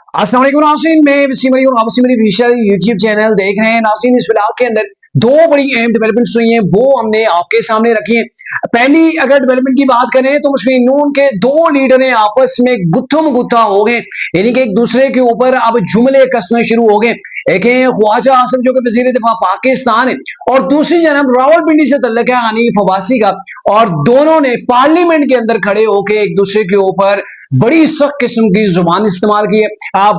अस्सलाम वालेकुम नाज़रीन, मैं वसीम अली हूं। आप Wasim Ali official YouTube channel देख रहे हैं। नाज़रीन, इस व्लॉग के अंदर दो बड़ी अहम डेवलपमेंट्स हुई हैं, वो हमने आपके सामने रखी हैं। पहली अगर डेवलपमेंट की बात करें तो मुस्लिम नून के दो लीडर हैं आपस में गुत्थम गुत्था हो गए, यानी कि एक दूसरे के ऊपर अब जुमले कसने शुरू हो गए। एक है ख्वाजा आसिम जो कि वजीर दिफा पाकिस्तान है, और दूसरी जनाब रावलपिंडी से तल्लुक है हनीफ अब्बासी का, और दोनों ने पार्लियामेंट के अंदर खड़े होकर एक दूसरे के ऊपर बड़ी सख्त किस्म की जुबान इस्तेमाल की है,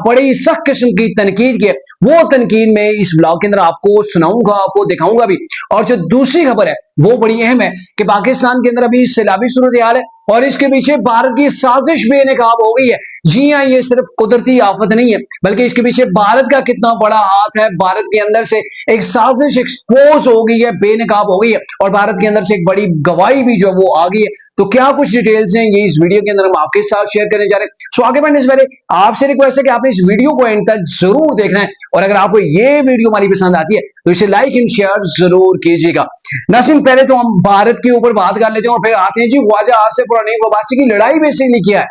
बड़ी सख्त किस्म की तनकीद की है। वो तनकीद में इस ब्लॉग के अंदर आपको सुनाऊंगा, आपको दिखाऊंगा भी। और जो दूसरी खबर है वो बड़ी अहम है कि पाकिस्तान के अंदर अभी सैलाबी सूरत हाल है, और इसके पीछे भारत की साजिश बेनकाब हो गई है। जी हाँ, ये सिर्फ कुदरती आफत नहीं है, बल्कि इसके पीछे भारत का कितना बड़ा हाथ है। भारत के अंदर से एक साजिश एक्सपोज हो गई है, बेनकाब हो गई है, और भारत के अंदर से एक बड़ी गवाही भी जो वो आ गई है। तो क्या कुछ डिटेल्स हैं ये इस वीडियो के अंदर हम आपके साथ शेयर करने जा रहे हैं। सो आगे बढ़ने से पहले आपसे रिक्वेस्ट है कि आपने इस वीडियो को एंड तक जरूर देखना है, और अगर आपको ये वीडियो हमारी पसंद आती है तो इसे लाइक एंड शेयर जरूर कीजिएगा। नाज़रीन, पहले तो हम भारत के ऊपर बात कर लेते हैं और फिर आते हैं जी ख्वाजा आसिफ और हनीफ अब्बासी की लड़ाई बेसिकली क्या है,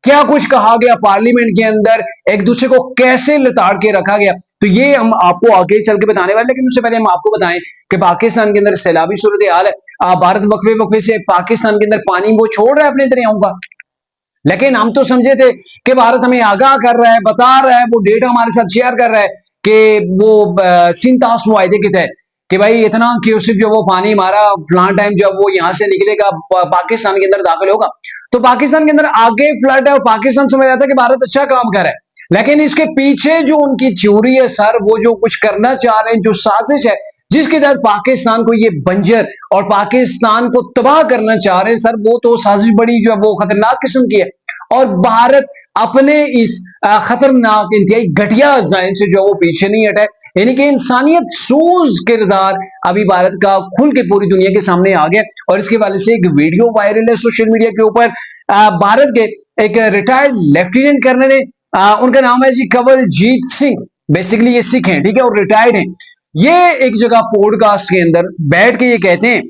क्या कुछ कहा गया पार्लियामेंट के अंदर, एक दूसरे को कैसे लताड़ के रखा गया, तो ये हम आपको आगे चल के बताने वाले। लेकिन उससे पहले हम आपको बताएं कि पाकिस्तान के अंदर सैलाबी सूरत हाल है। भारत वक्फे वक्फे से पाकिस्तान के अंदर पानी वो छोड़ रहा है अपने दरियाओं का, लेकिन हम तो समझे थे कि भारत हमें आगाह कर रहा है, बता रहा है, वो डेटा हमारे साथ शेयर कर रहा है कि वो सिंतास मुआहदे के तहत कि भाई इतना क्यूसिक जो वो पानी हमारा फ्लान टाइम जब वो यहां से निकलेगा पाकिस्तान के अंदर दाखिल होगा, तो पाकिस्तान के अंदर आगे फ्लड है, और पाकिस्तान समझ रहा था कि भारत अच्छा काम कर रहा है। लेकिन इसके पीछे जो उनकी थ्योरी है सर, वो जो कुछ करना चाह रहे हैं, जो साजिश है जिसके तहत पाकिस्तान को ये बंजर और पाकिस्तान को तबाह करना चाह रहे हैं सर, वो तो साजिश बड़ी जो है वो खतरनाक किस्म की है। और भारत अपने इस खतरनाक इंतहाई घटिया डिजाइन से जो वो पीछे नहीं हटा है, यानी कि इंसानियत सूज किरदार अभी भारत का खुल के पूरी दुनिया के सामने आ गया। और इसके वाले से एक वीडियो वायरल है सोशल मीडिया के ऊपर, भारत के एक रिटायर्ड लेफ्टिनेंट कर्नल है, उनका नाम है जी कंवलजीत सिंह। बेसिकली ये सिख हैं, ठीक है, और रिटायर्ड हैं। ये एक जगह पॉडकास्ट के अंदर बैठ के ये कहते हैं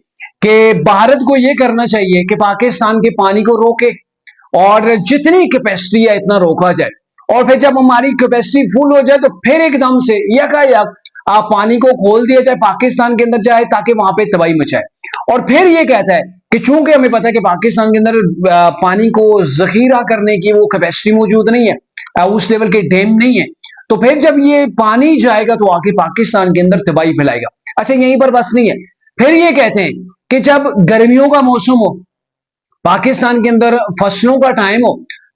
कि भारत को ये करना चाहिए कि पाकिस्तान के पानी को रोके, और जितनी कैपेसिटी है इतना रोका जाए, और फिर जब हमारी कैपेसिटी फुल हो जाए तो फिर एकदम से यकायक आप पानी को खोल दिया जाए, पाकिस्तान के अंदर जाए, ताकि वहां पे तबाही मचाए। और फिर ये कहता है कि चूंकि हमें पता है कि पाकिस्तान के अंदर पानी को जखीरा करने की वो कैपेसिटी मौजूद नहीं है, उस लेवल के डैम नहीं है, तो फिर जब ये पानी जाएगा तो आके पाकिस्तान के अंदर तबाही फैलाएगा। अच्छा, यहीं पर बस नहीं है, फिर ये कहते हैं कि जब गर्मियों का मौसम हो, पाकिस्तान के अंदर फसलों का टाइम हो,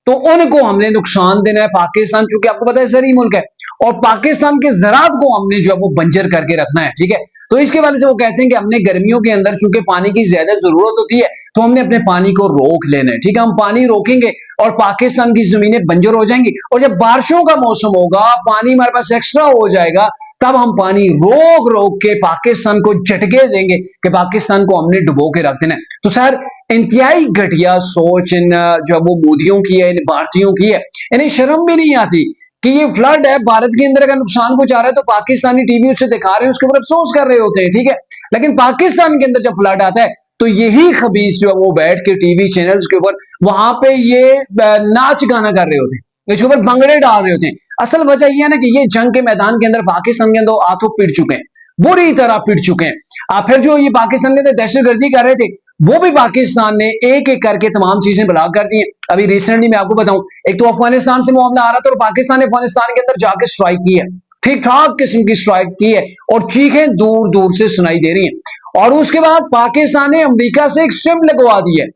तो उनको हमने नुकसान देना है। पाकिस्तान चूंकि आपको पता है जरिए मुल्क है, और पाकिस्तान के ज़राअत को हमने जो है वो बंजर करके रखना है, ठीक है। तो इसके वजह से वो कहते हैं कि हमने गर्मियों के अंदर चूंकि पानी की ज्यादा जरूरत होती है, तो हमने अपने पानी को रोक लेना है, ठीक है। हम पानी रोकेंगे और पाकिस्तान की जमीनें बंजर हो जाएंगी, और जब बारिशों का मौसम होगा, पानी हमारे पास एक्स्ट्रा हो जाएगा, तब हम पानी रोक रोक के पाकिस्तान को झटके देंगे कि पाकिस्तान को हमने डुबो के रख देना है। तो सर, इंतहाई घटिया सोच इन जो वो मोदियों की है, इन भारतीयों की है। इन्हें शर्म भी नहीं आती कि ये फ्लड है, भारत के अंदर अगर नुकसान कुछ आ रहा है तो पाकिस्तानी टीवी उसे दिखा रहे हैं, उसके ऊपर अफसोस कर रहे होते हैं, ठीक है। लेकिन पाकिस्तान के अंदर जब फ्लड आता है तो यही खबीस जो है वो बैठ के टीवी चैनल्स के ऊपर वहां पे ये नाच गाना कर रहे होते हैं, इसके ऊपर भंगड़े डाल रहे होते हैं। असल वजह यह है ना कि ये जंग के मैदान के अंदर पाकिस्तान के अंदर हाथों पिट चुके हैं, बुरी तरह पिट चुके हैं। फिर जो ये पाकिस्तान के अंदर दहशतगर्दी कर रहे थे, वो भी पाकिस्तान ने एक एक करके तमाम चीजें ब्लॉक कर दी हैं। अभी रिसेंटली मैं आपको बताऊं, एक तो अफगानिस्तान से मामला आ रहा था और पाकिस्तान ने अफगानिस्तान के अंदर जाके स्ट्राइक की है, ठीक ठाक किस्म की स्ट्राइक की है, और चीखें दूर दूर से सुनाई दे रही हैं। और उसके बाद पाकिस्तान ने अमेरिका से एक स्ट्रिप लगवा दी है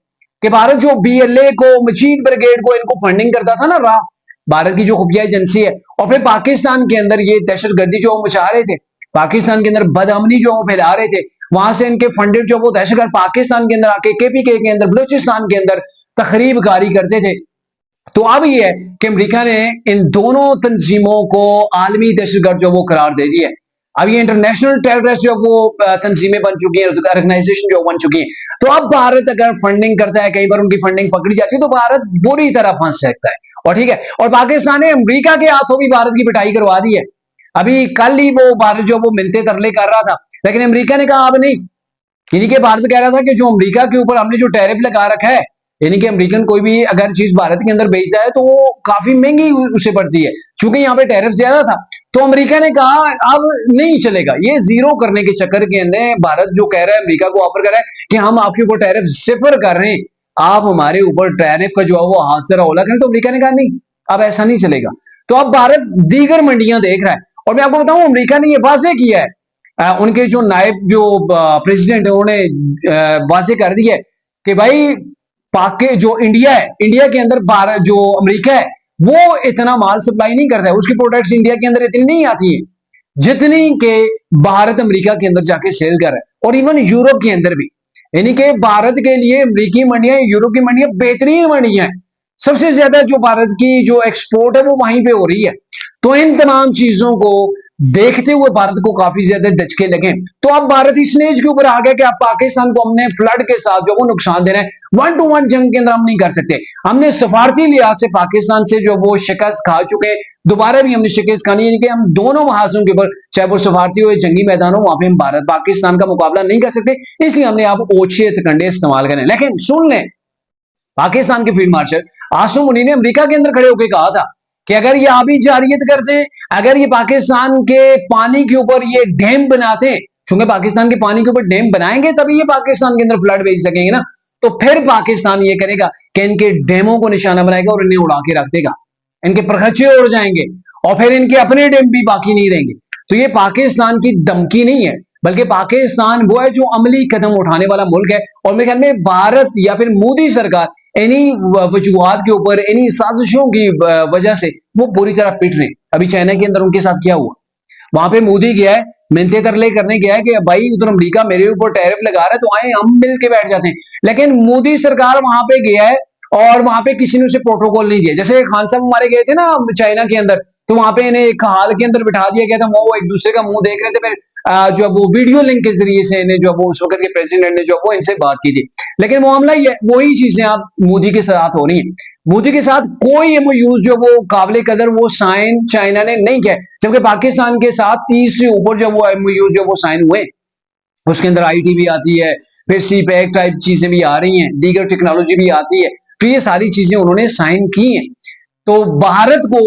कि भारत जो BLA को, मशीद ब्रिगेड को, इनको फंडिंग करता था ना, राह भारत की जो खुफिया एजेंसी है, और फिर पाकिस्तान के अंदर ये दहशतगर्दी जो मचा रहे थे, पाकिस्तान के अंदर बदअमनी जो फैला रहे थे, वहां से इनके फंडेड जो वो दहशतगर्द पाकिस्तान के अंदर आके KPK के अंदर, बलूचिस्तान के अंदर तखरीब कारी करते थे। तो अब ये है कि अमेरिका ने इन दोनों तंजीमों को आलमी दहशतगर्द जो वो करार दे दिया है। अब ये इंटरनेशनल टेररिस्ट जो वो तंजीमें बन चुकी हैं, ऑर्गेनाइजेशन जो बन चुकी हैं। तो अब भारत अगर फंडिंग करता है, कई बार उनकी फंडिंग पकड़ी जाती है, तो भारत बुरी तरह फंस सकता है, और ठीक है। और पाकिस्तान ने अमेरिका के हाथों भी भारत की पिटाई करवा दी है। अभी कल ही वो भारत जो वो मिलते तरले कर रहा था, लेकिन अमेरिका ने कहा अब नहीं, यानी कि भारत कह रहा था कि जो अमेरिका के ऊपर हमने जो टैरिफ लगा रखा है, यानी कि अमेरिकन कोई भी अगर चीज भारत के अंदर बेच जाए तो वो काफी महंगी उसे पड़ती है। चूंकि यहाँ पे टैरिफ ज्यादा था तो अमेरिका ने कहा अब नहीं चलेगा। ये जीरो करने के चक्कर के अंदर भारत जो कह रहा है अमेरिका को ऑफर कर रहा है कि हम आपके ऊपर टैरिफ सिफर कर रहे हैं, आप हमारे ऊपर टैरिफ का जो है वो हाथ से रौला करें। तो अमेरिका ने कहा नहीं, अब ऐसा नहीं चलेगा। तो अब भारत दीगर मंडियां देख रहा है। और मैं आपको बताऊं अमेरिका ने यह वाजे किया है, उनके जो नायब जो प्रेसिडेंट है उन्होंने वाजे कर दिया है कि भाई पाके जो इंडिया है, इंडिया के अंदर भारत जो अमेरिका है वो इतना माल सप्लाई नहीं करता है, उसकी प्रोडक्ट्स इंडिया के अंदर इतनी नहीं आती है जितनी के भारत अमेरिका के अंदर जाके सेल कर रहा है। और इवन यूरोप के अंदर भी, यानी कि भारत के लिए अमेरिकी मंडियां, यूरोप की मंडियां बेहतरीन मंडियां हैं। सबसे ज्यादा जो भारत की जो एक्सपोर्ट है वो वहीं पे हो रही है। तो इन तमाम चीजों को देखते हुए भारत को काफी ज्यादा दचके लगे। तो अब भारत इस स्टेज के ऊपर आ गया कि अब पाकिस्तान को हमने फ्लड के साथ जो वो नुकसान देना है, 1 to 1 जंग के अंदर हम नहीं कर सकते। हमने सफारती लिहाज से पाकिस्तान से जो वो शिकस्त खा चुके, दोबारा भी हमने शिकस्त खानी, यानी कि हम दोनों महाजों के ऊपर, चाहे वो सफारती हो या जंगी मैदान हो, वहां पे हम भारत पाकिस्तान का मुकाबला नहीं कर सकते। इसलिए हमने आप ओछे तकंडे इस्तेमाल करें। लेकिन सुन लें, पाकिस्तान के फील्ड मार्शल आसिम मुनीर ने अमेरिका के अंदर खड़े होकर कहा था कि अगर ये आबी जारियत करते, अगर ये पाकिस्तान के पानी के ऊपर ये डैम बनाते, चूंकि पाकिस्तान के पानी के ऊपर डैम बनाएंगे तभी ये पाकिस्तान के अंदर फ्लड भेज सकेंगे ना, तो फिर पाकिस्तान ये करेगा कि इनके डैमों को निशाना बनाएगा और इन्हें उड़ा के रख देगा, इनके प्रखचे उड़ जाएंगे और फिर इनके अपने डैम भी बाकी नहीं रहेंगे। तो ये पाकिस्तान की धमकी नहीं है, बल्कि पाकिस्तान वो है जो अमली कदम उठाने वाला मुल्क है। और मेरे ख्याल में भारत या फिर मोदी सरकार इन्हीं वजूहात के ऊपर, इन्हीं साजिशों की वजह से वो पूरी तरह पिट रहे। अभी चाइना के अंदर उनके साथ क्या हुआ, वहां पे मोदी गया है, मिन्नतें तरले करने गया है कि भाई उधर अमेरिका मेरे ऊपर टैरिफ लगा रहा है तो आए हम मिल के बैठ जाते हैं। लेकिन मोदी सरकार वहां पे गया है और वहां पे किसी ने उसे प्रोटोकॉल नहीं दिया। जैसे खान साहब हमारे गए थे ना चाइना के अंदर, तो वहां पे इन्हें एक हाल के अंदर बिठा दिया गया था, वो एक दूसरे का मुंह देख रहे थे। फिर जो वो वीडियो लिंक के जरिए से इन्हें जो वो उस वक्त के प्रेसिडेंट ने जो वो इनसे बात की थी। लेकिन मामला ही है, वही चीजें आप मोदी के साथ हो रही हैं। मोदी के साथ कोई एमओयू जो वो काबिल कदर वो साइन चाइना ने नहीं किया, जबकि पाकिस्तान के साथ 30 से ऊपर जो वो एमओयू जो वो साइन हुए, उसके अंदर आईटी भी आती है, फिर सीपैक टाइप चीजें भी आ रही हैं, दीगर टेक्नोलॉजी भी आती है। तो ये सारी चीजें उन्होंने साइन की हैं। तो भारत को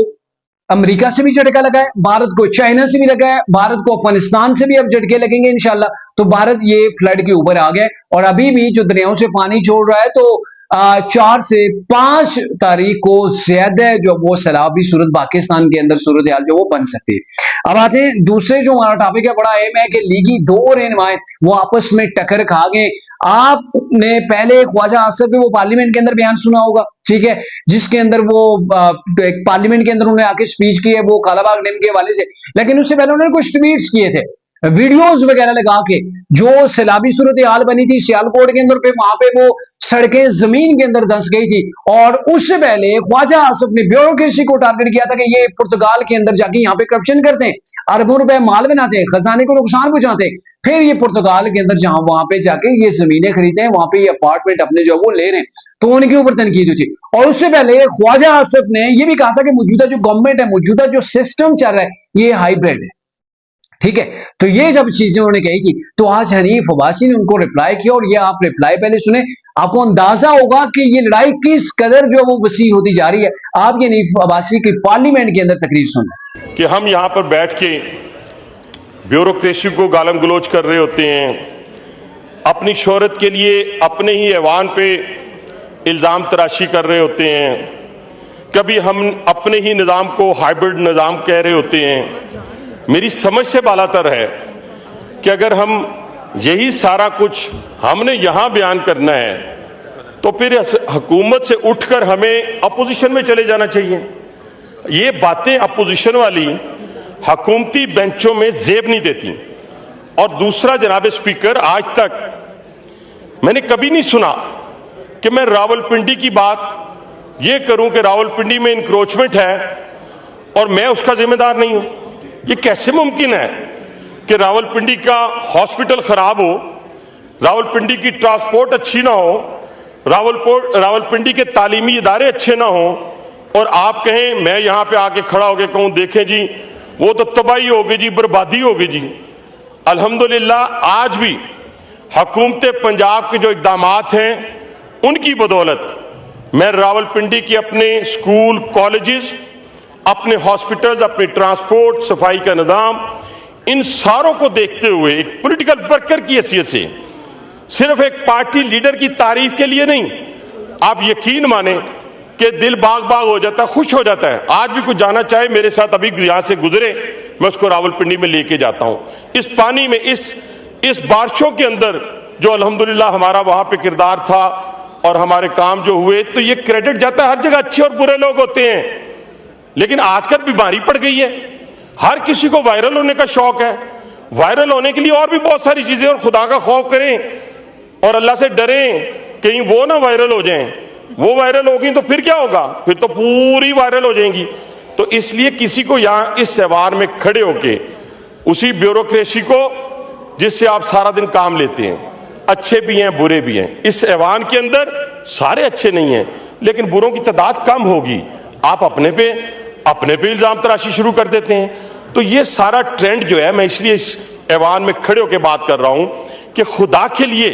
अमेरिका से भी झटका लगा है, भारत को चाइना से भी लगा है, भारत को अफगानिस्तान से भी अब झटके लगेंगे इंशाल्लाह। तो भारत ये फ्लड के ऊपर आ गया और अभी भी जो दरियाओं से पानी छोड़ रहा है, तो 4 से 5 तारीख को ज्यादा जो वो सैलाबी सूरत पाकिस्तान के अंदर सूरत हाल जो वो बन सकती है। अब आते हैं दूसरे जो हमारा टॉपिक है, बड़ा अहम है कि लीगी दो रहनुमाएं वो आपस में टक्कर खा गए। आपने पहले ख्वाजा आसिफ के वो पार्लियामेंट के अंदर बयान सुना होगा, ठीक है, जिसके अंदर वो एक पार्लियामेंट के अंदर उन्होंने आके स्पीच की है वो कालाबाग डैम के हवाले से। लेकिन उससे पहले उन्होंने कुछ ट्वीट्स किए थे, वीडियोस वगैरह लगा के, जो सैलाबी सूरत हाल बनी थी सियालकोट के अंदर पे, वहां पे वो सड़कें जमीन के अंदर धंस गई थी। और उससे पहले ख्वाजा आसिफ ने ब्यूरोक्रेसी को टारगेट किया था कि ये पुर्तगाल के अंदर जाके यहाँ पे करप्शन करते हैं, अरबों रुपए माल बनाते हैं, खजाने को नुकसान पहुंचाते हैं, फिर ये पुर्तगाल के अंदर जहां वहां पे जाके ये जमीनें खरीदते हैं, वहां पे ये अपार्टमेंट अपने जो वो ले रहे हैं। तो उनके ऊपर तनकीद हुई थी। और उससे पहले ख्वाजा आसिफ ने ये भी कहा था कि मौजूदा जो गवर्नमेंट है, मौजूदा जो सिस्टम चल रहा है ये हाइब्रिड है, ठीक है। तो ये जब चीजें उन्होंने कही थी तो आज हनीफ अब्बासी ने उनको रिप्लाई किया, और ये आप रिप्लाई पहले सुने, आपको अंदाजा होगा कि ये लड़ाई किस कदर जो वो वसी होती जा रही है। आप ये हनीफ अब्बासी की पार्लियामेंट के अंदर तकरीर सुने कि हम यहां पर बैठ के ब्यूरोक्रेसी को गालम गलोच कर रहे होते हैं, अपनी शोहरत के लिए अपने ही ऐवान पे इल्ज़ाम तराशी कर रहे होते हैं, कभी हम अपने ही निज़ाम को हाइब्रिड निज़ाम कह रहे होते हैं। मेरी समझ से बालातर है कि अगर हम यही सारा कुछ हमने यहां बयान करना है तो फिर हुकूमत से उठकर हमें अपोजिशन में चले जाना चाहिए। ये बातें अपोजिशन वाली हुकूमती बेंचों में जेब नहीं देती। और दूसरा, जनाब स्पीकर, आज तक मैंने कभी नहीं सुना कि मैं रावलपिंडी की बात ये करूं कि रावलपिंडी में इंक्रोचमेंट है और मैं उसका जिम्मेदार नहीं हूं। ये कैसे मुमकिन है कि रावलपिंडी का हॉस्पिटल खराब हो, रावलपिंडी की ट्रांसपोर्ट अच्छी ना हो, रावलपिंडी के तालीमी इदारे अच्छे ना हो, और आप कहें, मैं यहां पे आके खड़ा होकर कहूं देखें जी वो तो तबाही होगी जी, बर्बादी होगी जी। अल्हम्दुलिल्लाह आज भी हुकूमत पंजाब के जो इक़दामात हैं उनकी बदौलत मैं रावलपिंडी के अपने स्कूल, कॉलेजेस, अपने हॉस्पिटल्स, अपने ट्रांसपोर्ट, सफाई का निज़ाम, इन सारों को देखते हुए एक पॉलिटिकल वर्कर की हैसियत से, सिर्फ एक पार्टी लीडर की तारीफ के लिए नहीं, आप यकीन माने कि दिल बाग बाग हो जाता है, खुश हो जाता है। आज भी कुछ जाना चाहे मेरे साथ, अभी यहां से गुजरे, मैं उसको रावलपिंडी में लेके जाता हूं। इस पानी में, इस बारिशों के अंदर जो अल्हम्दुलिल्लाह हमारा वहां पे किरदार था और हमारे काम जो हुए, तो ये क्रेडिट जाता है। हर जगह अच्छे और बुरे लोग होते हैं, लेकिन आजकल बीमारी पड़ गई है, हर किसी को वायरल होने का शौक है। वायरल होने के लिए और भी बहुत सारी चीजें, और खुदा का खौफ करें और अल्लाह से डरें, कहीं वो ना वायरल हो जाएं। वो वायरल होगी तो फिर क्या होगा? फिर तो पूरी वायरल हो जाएंगी। तो इसलिए किसी को यहां इस सहवार में खड़े होके उसी ब्यूरोक्रेसी को जिससे आप सारा दिन काम लेते हैं, अच्छे भी हैं बुरे भी हैं, इस ऐवान के अंदर सारे अच्छे नहीं हैं, लेकिन बुरों की तादाद कम होगी, आप अपने पे इल्जाम तराशी शुरू कर देते हैं। तो ये सारा ट्रेंड जो है, मैं इसलिए इस ऐवान में खड़े होकर बात कर रहा हूं कि खुदा के लिए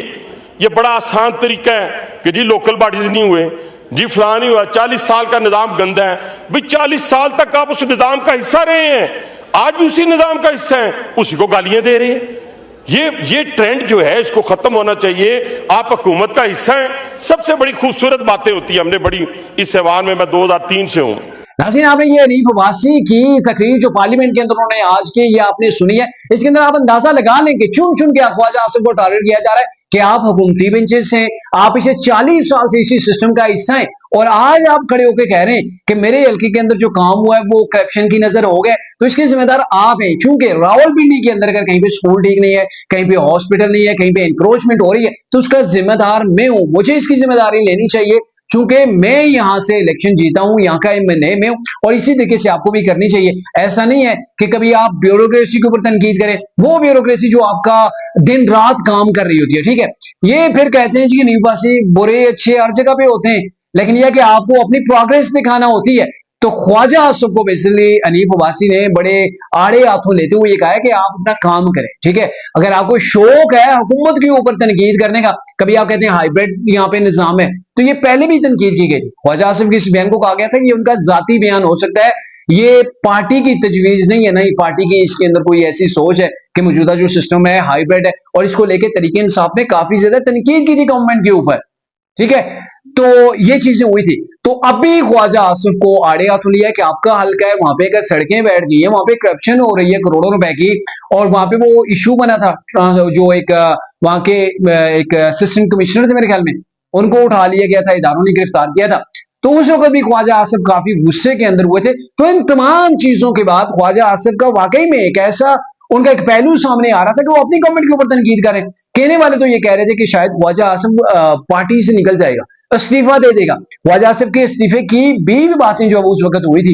ये बड़ा आसान तरीका है कि जी लोकल बॉडीज नहीं हुए, जी फलां नहीं हुआ, 40 साल का निजाम गंदा है। भाई 40 साल तक आप उस निजाम का हिस्सा रहे हैं, आज भी उसी निजाम का हिस्सा है, उसी को गालियां दे रहे हैं। ये ट्रेंड जो है, इसको खत्म होना चाहिए। आप हुकूमत का हिस्सा हैं। सबसे बड़ी खूबसूरत बातें होती है, हमने बड़ी इस ऐवान में, मैं 2003 से हूं। नाज़रीन, आपने ये हनीफ अब्बासी की तकरीर जो पार्लियामेंट के अंदर उन्होंने आज की, ये आपने सुनी है। इसके अंदर आप अंदाजा लगा लें कि चुन चुन के ख्वाजा आसिफ को टारगेट किया जा रहा है कि आप हुकूमती बेंचेस हैं, आप पिछले 40 साल से इसी सिस्टम का हिस्सा हैं, और आज आप खड़े होकर कह रहे हैं कि मेरे हल्के के अंदर जो काम हुआ है वो करप्शन की नजर हो गया, तो इसके जिम्मेदार आप हैं। चूंकि रावलपिंडी के अंदर अगर कहीं पे स्कूल ठीक नहीं है, कहीं पे हॉस्पिटल नहीं है, कहीं पे इंक्रोचमेंट हो रही है, तो उसका जिम्मेदार मैं हूं, मुझे इसकी जिम्मेदारी लेनी चाहिए, चूंकि मैं यहां से इलेक्शन जीता हूं, यहां का एमएनए में हूं, और इसी तरीके से आपको भी करनी चाहिए। ऐसा नहीं है कि कभी आप ब्यूरोक्रेसी के ऊपर तनकीद करें, वो ब्यूरोक्रेसी जो आपका दिन रात काम कर रही होती है, ठीक है। ये फिर कहते हैं जी हनीफ अब्बासी बुरे अच्छे हर जगह पे होते हैं, लेकिन यह कि आपको अपनी प्रोग्रेस दिखाना होती है। तो ख्वाजा आसिफ को बेसिकली हनीफ अब्बासी ने बड़े आड़े हाथों लेते हुए कहा है कि आप अपना काम करें, ठीक है। अगर आपको शौक है हुकूमत के ऊपर तनकीद करने का, कभी आप कहते हैं हाइब्रिड यहाँ पे निजाम है, तो ये पहले भी तनकीद की गई थी। ख्वाजा आसिफ के इस बयान को कहा गया था कि ये उनका जाती बयान हो सकता है, ये पार्टी की तजवीज नहीं है, ना ही पार्टी की इसके अंदर कोई ऐसी सोच है कि मौजूदा जो सिस्टम है हाइब्रिड है, और इसको लेकर तरीके इंसाफ ने काफी ज्यादा तनकीद की थी गवर्नमेंट के ऊपर, ठीक है। तो ये चीजें हुई थी। तो अभी ख्वाजा आसिफ को आड़े हाथों लिया कि आपका हल्का है, वहां पे अगर सड़कें बैठ गई है, वहां पे करप्शन हो रही है करोड़ों रुपए की, और वहां पे वो इशू बना था, जो एक वहां के एक असिस्टेंट कमिश्नर थे मेरे ख्याल में, उनको उठा लिया गया था, इदारों ने गिरफ्तार किया था। तो उस वक्त भी ख्वाजा आसिफ काफी गुस्से के अंदर हुए थे। तो इन तमाम चीजों के बाद ख्वाजा आसिफ का वाकई में एक ऐसा उनका एक पहलू सामने आ रहा था कि वो अपनी गवर्नमेंट के ऊपर तनकीद करें। कहने वाले तो ये कह रहे थे कि शायद ख्वाजा आसिफ पार्टी से निकल जाएगा, इस्तीफा दे देगा। ख्वाजा आसिफ के इस्तीफे की भी बातें जो उस वक्त हुई थी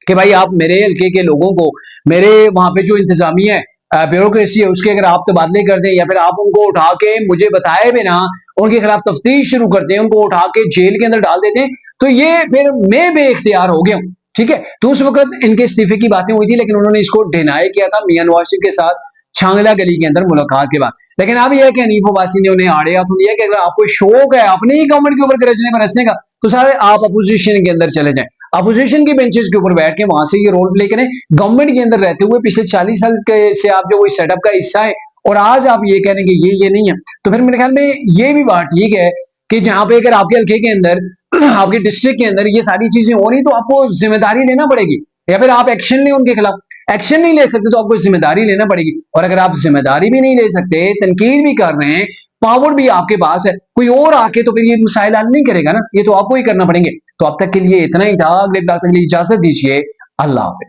कि भाई आप मेरे हल्के के लोगों को, मेरे वहां पे जो इंतजामिया है, ब्यूरोक्रेसी है, उसके अगर आप तबादले कर दें, या फिर आप उनको उठा के मुझे बताए बिना उनके खिलाफ तफ्तीश शुरू करते हैं, उनको उठा के जेल के अंदर डाल देते हैं, तो ये फिर मैं बेइख्तियार हो गया हूं, ठीक है। तो उस वक्त इनके इस्तीफे की बातें हुई थी, लेकिन उन्होंने इसको डिनाई किया था मियां नवाज शरीफ के साथ छांगला गली के अंदर मुलाकात के बाद। लेकिन अब यह है कि हनीफ अब्बासी ने उन्हें आड़े हाथों लिया कि अगर आपको शौक है अपनी ही गवर्नमेंट के ऊपर गरजने बरसने का, तो सारे आप अपोजिशन के अंदर चले जाएं, अपोजिशन की बेंचेस के ऊपर बैठ के वहां से ये रोल प्ले करें। गवर्नमेंट के अंदर रहते हुए पिछले 40 साल से आप जो सेटअप का हिस्सा है, और आज आप ये कह रहे हैं कि ये नहीं है, तो फिर मेरे ख्याल में ये भी बात ठीक है कि जहां पे अगर आपके हल्के के अंदर आपके डिस्ट्रिक्ट के अंदर ये सारी चीजें हो रही, तो आपको जिम्मेदारी लेना पड़ेगी, या फिर आप एक्शन लें उनके खिलाफ। एक्शन नहीं ले सकते तो आपको जिम्मेदारी लेना पड़ेगी, और अगर आप जिम्मेदारी भी नहीं ले सकते, तनकीद भी कर रहे हैं, पावर भी आपके पास है, कोई और आके तो फिर ये मसाइल हल नहीं करेगा ना, ये तो आपको ही करना पड़ेंगे। तो अब तक के लिए इतना ही था। अगले ब्लॉग तक के लिए इजाजत दीजिए। अल्लाह हाफिज।